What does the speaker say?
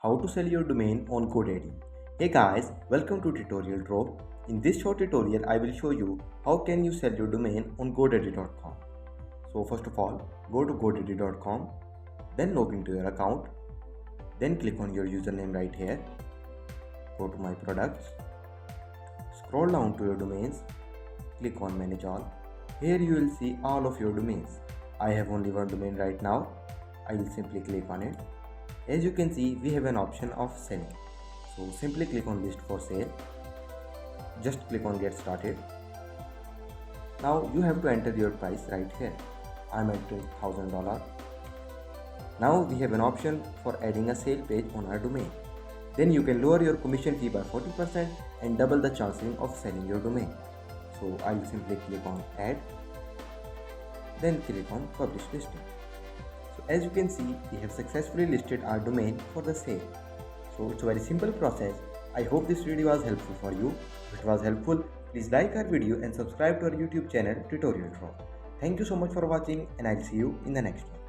How to sell your domain on Godaddy. Hey guys, welcome to tutorial Trove. In this short tutorial, I will show you how can you sell your domain on Godaddy.com. So first of all, go to Godaddy.com, then log into your account, then click on your username right here, go to my products, scroll down to your domains, click on manage all. Here you will see all of your domains. I have only one domain right now. I will simply click on it. As you can see, we have an option of selling. So simply click on list for sale. Just click on get started. Now you have to enter your price right here. I'm entering $1000. Now we have an option for adding a sale page on our domain. Then you can lower your commission fee by 40% and double the chances of selling your domain. So I will simply click on add. Then click on publish listing. So as you can see, we have successfully listed our domain for the sale. So it's a very simple process. I hope this video was helpful for you. If it was helpful, please like our video and subscribe to our YouTube channel Tutorial Trove. Thank you so much for watching and I'll see you in the next one.